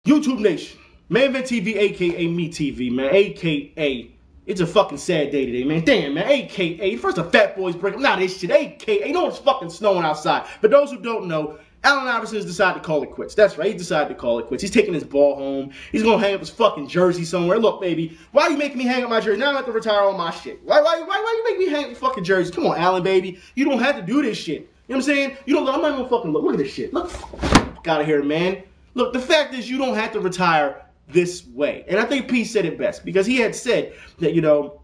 YouTube Nation, Main Event TV, aka Me TV, man, aka it's a fucking sad day today, man. Damn, man, aka first the fat boys break up, now this shit, aka you know it's fucking snowing outside. But those who don't know, Allen Iverson has decided to call it quits. That's right, he decided to call it quits. He's taking his ball home. He's gonna hang up his fucking jersey somewhere. Look, baby, why are you making me hang up my jersey? Now I have to retire all my shit. Why you make me hang up your fucking jersey? Come on, Allen, baby. You don't have to do this shit. You know what I'm saying? You don't. I'm not gonna fucking look. Look at this shit. Look, get out of here, man. Look, the fact is you don't have to retire this way. And I think P said it best because he had said that, you know,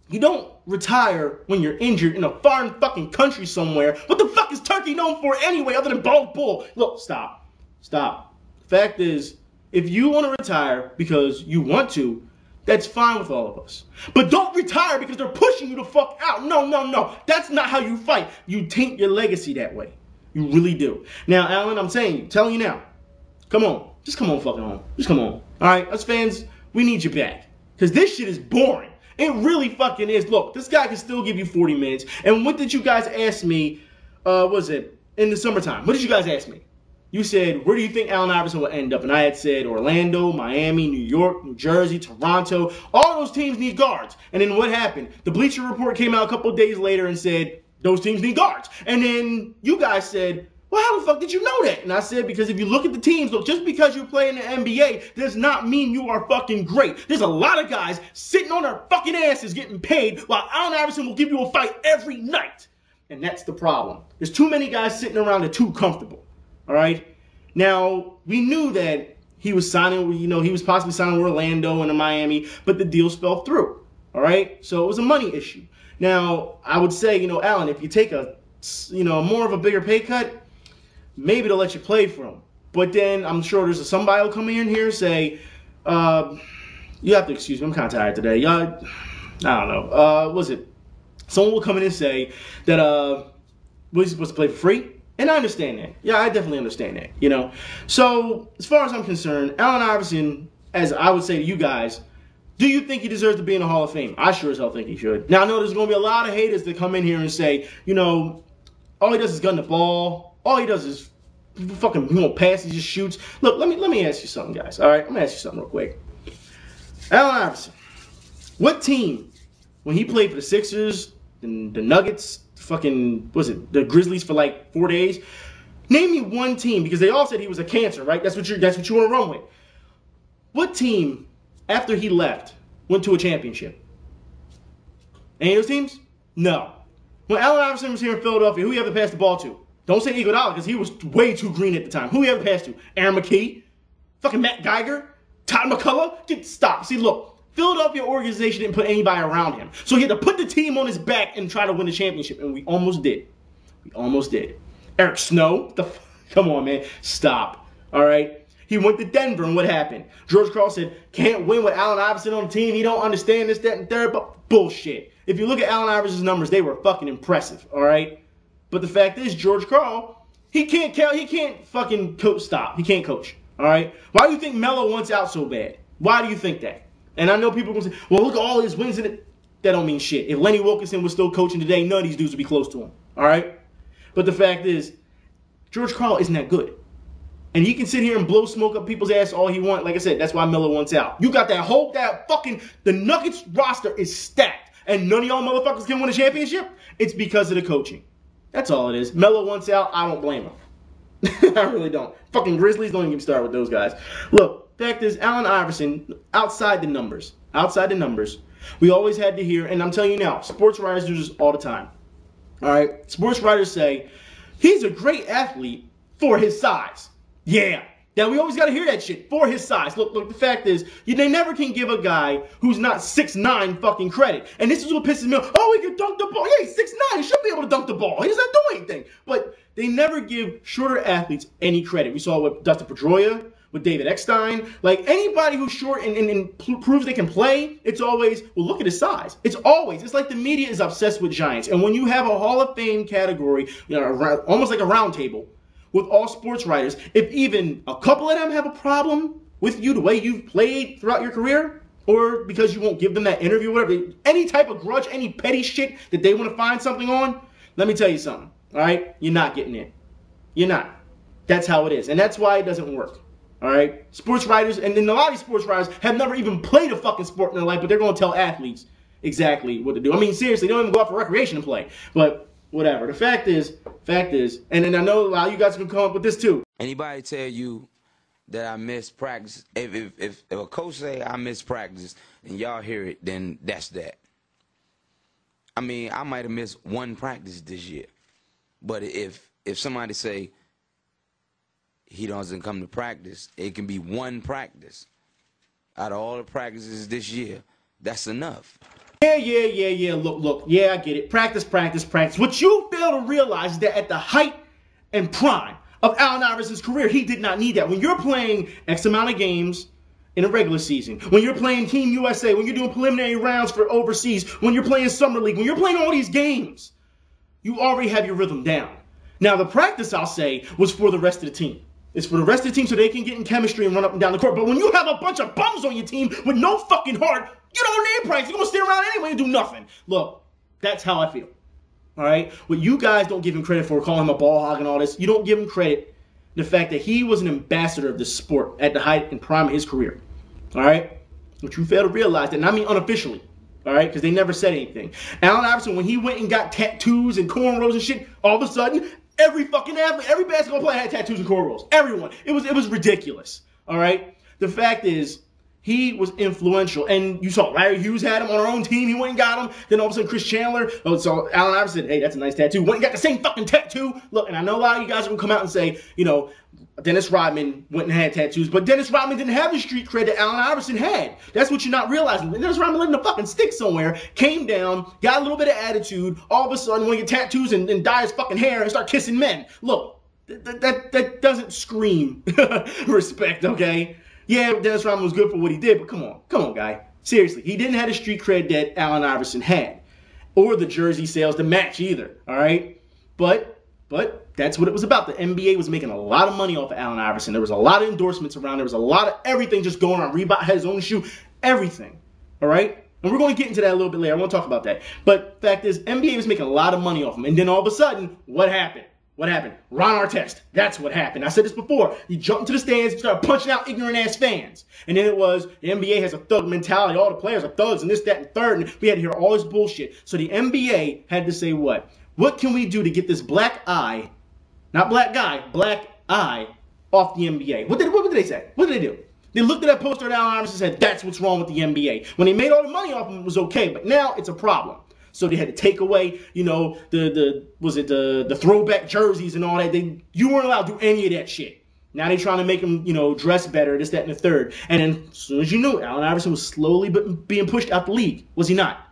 you don't retire when you're injured in a foreign fucking country somewhere. What the fuck is Turkey known for anyway other than bald bull? Look, stop. Stop. The fact is, if you want to retire because you want to, that's fine with all of us. But don't retire because they're pushing you the fuck out. No, no, no. That's not how you fight. You taint your legacy that way. You really do. Now, Allen, I'm telling you now, come on. Just come on fucking home. Just come on. All right? Us fans, we need you back. Because this shit is boring. It really fucking is. Look, this guy can still give you 40 minutes. And what did you guys ask me, was it, in the summertime? What did you guys ask me? You said, where do you think Allen Iverson will end up? And I had said Orlando, Miami, New York, New Jersey, Toronto. All those teams need guards. And then what happened? The Bleacher Report came out a couple of days later and said, those teams need guards. And then you guys said, well, how the fuck did you know that? And I said, because if you look at the teams, look, just because you play in the NBA does not mean you are fucking great. There's a lot of guys sitting on their fucking asses getting paid while Allen Iverson will give you a fight every night. And that's the problem. There's too many guys sitting around that are too comfortable. All right? Now, we knew that he was signing, you know, he was possibly signing with Orlando and Miami, but the deals fell through. All right? So it was a money issue. Now, I would say, you know, Allen, if you take a, you know, more of a bigger pay cut, maybe they'll let you play for them. But then I'm sure there's somebody will come in here and say, you have to excuse me, I'm kind of tired today. I don't know. Was it? Someone will come in and say that, was he supposed to play for free? And I understand that. Yeah, I definitely understand that, you know. So as far as I'm concerned, Allen Iverson, as I would say to you guys, do you think he deserves to be in the Hall of Fame? I sure as hell think he should. Now, I know there's going to be a lot of haters that come in here and say, you know, all he does is gun the ball. All he does is fucking, you know, pass, he just shoots. Look, let me ask you something, guys. All right, I'm going to ask you something real quick. Allen Iverson, what team, when he played for the Sixers, the Nuggets, fucking, was it, the Grizzlies for like 4 days? Name me one team, because they all said he was a cancer, right? That's what you want to run with. What team, after he left, went to a championship? Any of those teams? No. When Allen Iverson was here in Philadelphia, who he ever passed the ball to? Don't say Iguodala, because he was way too green at the time. Who he ever passed to? Aaron McKee? Fucking Matt Geiger? Todd McCullough? Stop. See, look. Philadelphia organization didn't put anybody around him. So he had to put the team on his back and try to win the championship. And we almost did. We almost did. Eric Snow? Come on, man. Stop. All right? He went to Denver, and what happened? George Karl said, can't win with Allen Iverson on the team. He don't understand this, that, and third. But bullshit. If you look at Allen Iverson's numbers, they were fucking impressive. All right? But the fact is, George Karl, he can't fucking coach. Stop. He can't coach. All right? Why do you think Melo wants out so bad? Why do you think that? And I know people are going to say, well, look at all his wins in it. That don't mean shit. If Lenny Wilkinson was still coaching today, none of these dudes would be close to him. All right? But the fact is, George Karl isn't that good. And he can sit here and blow smoke up people's ass all he wants. Like I said, that's why Melo wants out. You got the Nuggets roster is stacked. And none of y'all motherfuckers can win a championship? It's because of the coaching. That's all it is. Melo wants out. I don't blame him. I really don't. Fucking Grizzlies, don't even get me started with those guys. Look, fact is, Allen Iverson, outside the numbers, we always had to hear, and I'm telling you now, sports writers do this all the time. All right? Sports writers say, he's a great athlete for his size. Yeah. Now, we always got to hear that shit, for his size. Look, the fact is, they never can give a guy who's not 6'9" fucking credit. And this is what pisses me off. Oh, he can dunk the ball. Yeah, he's 6'9". He should be able to dunk the ball. He doesn't do anything. But they never give shorter athletes any credit. We saw with Dustin Pedroia, with David Eckstein. Like, anybody who's short and proves they can play, it's always, well, look at his size. It's like the media is obsessed with giants. And when you have a Hall of Fame category, you know, almost like a round table, with all sports writers, if even a couple of them have a problem with you, the way you've played throughout your career, or because you won't give them that interview, whatever, any type of grudge, any petty shit that they want to find something on, let me tell you something, all right? You're not getting in. You're not. That's how it is. And that's why it doesn't work. All right, sports writers, and then a lot of these sports writers have never even played a fucking sport in their life, but they're going to tell athletes exactly what to do. I mean, seriously, they don't even go out for recreation and play. But whatever. The fact is, and then I know a lot of you guys can come up with this too. Anybody tell you that I miss practice, if a coach say I miss practice and y'all hear it, then that's that. I mean, I might have missed one practice this year, but if somebody say he doesn't come to practice, it can be one practice out of all the practices this year. That's enough. Yeah. Look. Yeah, I get it. Practice. What you fail to realize is that at the height and prime of Allen Iverson's career, he did not need that. When you're playing X amount of games in a regular season, when you're playing Team USA, when you're doing preliminary rounds for overseas, when you're playing Summer League, when you're playing all these games, you already have your rhythm down. Now, the practice, I'll say, was for the rest of the team. It's for the rest of the team so they can get in chemistry and run up and down the court. But when you have a bunch of bums on your team with no fucking heart, you don't need practice. You're going to stay around anyway and do nothing. Look, that's how I feel. All right? What you guys don't give him credit for, calling him a ball hog and all this, you don't give him credit the fact that he was an ambassador of this sport at the height and prime of his career. All right? But you fail to realize that, and I mean unofficially. All right? Because they never said anything. Allen Iverson, when he went and got tattoos and cornrows and shit, all of a sudden, every fucking athlete, every basketball player had tattoos and cornrows. Everyone. It was ridiculous. All right? The fact is, he was influential. And you saw Larry Hughes had him on our own team. He went and got him. Then all of a sudden, Chris Chandler. So Allen Iverson said, hey, that's a nice tattoo. Went and got the same fucking tattoo. Look, and I know a lot of you guys are going to come out and say, you know, Dennis Rodman went and had tattoos. But Dennis Rodman didn't have the street cred that Allen Iverson had. That's what you're not realizing. Dennis Rodman lived in a fucking stick somewhere, came down, got a little bit of attitude. All of a sudden, want to get tattoos and dye his fucking hair and start kissing men. Look, that doesn't scream respect, okay? Yeah, Dennis Rodman was good for what he did, but come on, guy. Seriously, he didn't have the street cred that Allen Iverson had, or the jersey sales to match either. All right, but that's what it was about. The NBA was making a lot of money off of Allen Iverson. There was a lot of endorsements around. There was a lot of everything just going on. Reebok had his own shoe, everything. All right, and we're going to get into that a little bit later. I want to talk about that. But fact is, NBA was making a lot of money off him, and then all of a sudden, what happened? What happened? Ron Artest. That's what happened. I said this before. He jumped into the stands and started punching out ignorant-ass fans. And then it was, the NBA has a thug mentality. All the players are thugs and this, that, and third. And we had to hear all this bullshit. So the NBA had to say what? What can we do to get this black eye, not black guy, black eye off the NBA? What did they say? What did they do? They looked at that poster at Allen Iverson and said, that's what's wrong with the NBA. When they made all the money off him, it was okay. But now it's a problem. So they had to take away, you know, the throwback jerseys and all that. You weren't allowed to do any of that shit. Now they're trying to make them, you know, dress better, this, that, and the third. And then as soon as you knew, Allen Iverson was slowly being pushed out the league. Was he not?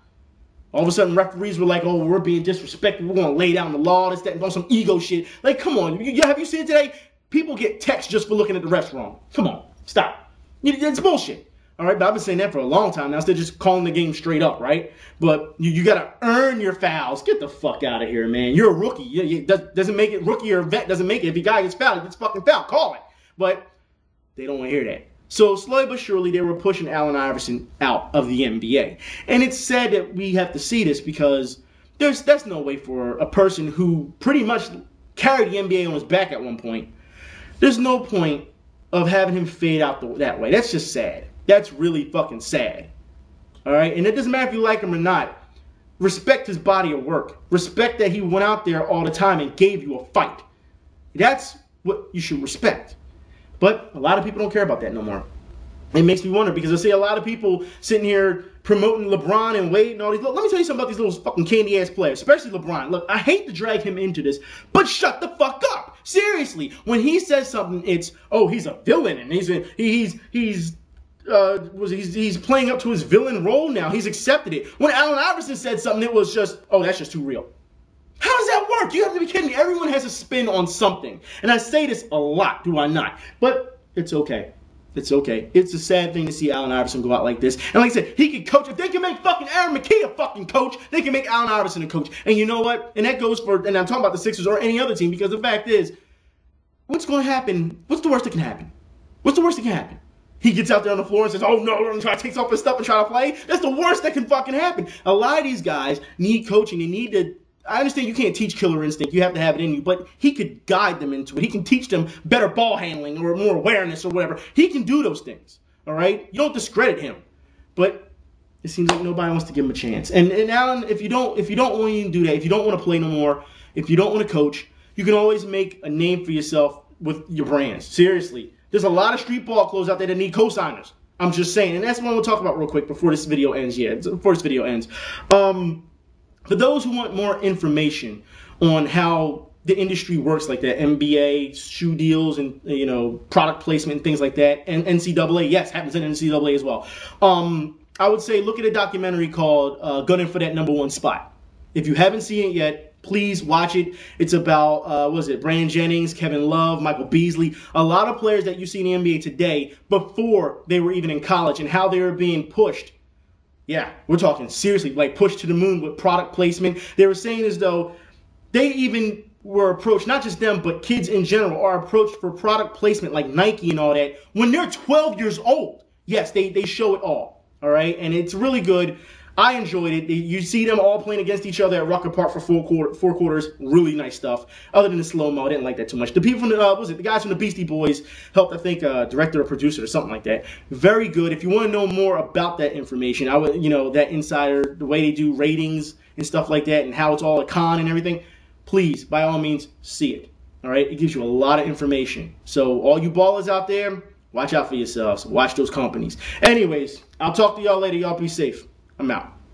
All of a sudden, referees were like, oh, we're being disrespectful. We're going to lay down the law, this, that, and on some ego shit. Like, come on. Have you seen it today? People get texts just for looking at the refs wrong. Come on. Stop. It's bullshit. All right, but I've been saying that for a long time now. Instead of just calling the game straight up, right? But you got to earn your fouls. Get the fuck out of here, man. You're a rookie. Doesn't make it rookie or vet doesn't make it. If a guy gets fouled, he gets fucking fouled. Call it. But they don't want to hear that. So slowly but surely, they were pushing Allen Iverson out of the NBA. And it's sad that we have to see this because that's no way for a person who pretty much carried the NBA on his back at one point. There's no point of having him fade out that way. That's just sad. That's really fucking sad. All right? And it doesn't matter if you like him or not. Respect his body of work. Respect that he went out there all the time and gave you a fight. That's what you should respect. But a lot of people don't care about that no more. It makes me wonder because I see a lot of people sitting here promoting LeBron and Wade and all these. Look, let me tell you something about these little fucking candy-ass players, especially LeBron. Look, I hate to drag him into this, but shut the fuck up. Seriously. When he says something, it's, oh, he's a villain and he's playing up to his villain role now. He's accepted it. When Allen Iverson said something, it was just, oh, that's just too real. How does that work? You have to be kidding me. Everyone has a spin on something. And I say this a lot, do I not? But it's okay. It's okay. It's a sad thing to see Allen Iverson go out like this. And like I said, he can coach. If they can make fucking Aaron McKee a fucking coach, they can make Allen Iverson a coach. And you know what? And that goes for, and I'm talking about the Sixers or any other team, because the fact is, what's going to happen? What's the worst that can happen? What's the worst that can happen? He gets out there on the floor and says, oh, no, and takes off his stuff and try to play. That's the worst that can fucking happen. A lot of these guys need coaching. They need to I understand you can't teach killer instinct. You have to have it in you, but he could guide them into it. He can teach them better ball handling or more awareness or whatever. He can do those things, all right? You don't discredit him, but it seems like nobody wants to give him a chance. And Allen, if you don't want to do that, if you don't want to play no more, if you don't want to coach, you can always make a name for yourself with your brands. Seriously, there's a lot of street ball clothes out there that need co-signers. I'm just saying, and that's what we'll talk about real quick before this video ends. Yeah, before this video ends. For those who want more information on how the industry works like that, NBA, shoe deals, and product placement and things like that, and NCAA, yes, happens in NCAA as well. I would say look at a documentary called Gunning for That #1 Spot. If you haven't seen it yet, please watch it. It's about, Brandon Jennings, Kevin Love, Michael Beasley, a lot of players that you see in the NBA today before they were even in college and how they were being pushed. Yeah, we're talking seriously, like pushed to the moon with product placement. They were saying as though they even were approached, not just them, but kids in general are approached for product placement like Nike and all that when they're 12 years old. Yes, they show it all right? And it's really good. I enjoyed it. You see them all playing against each other at Rucker Park for four quarters. Really nice stuff. Other than the slow-mo, I didn't like that too much. The people from the guys from the Beastie Boys helped, I think, director or producer or something like that. Very good. If you want to know more about that information, I would, that insider, the way they do ratings and stuff like that, and how it's all a con and everything, please, by all means, see it. All right? It gives you a lot of information. So all you ballers out there, watch out for yourselves. Watch those companies. Anyways, I'll talk to y'all later. Y'all be safe. I'm out.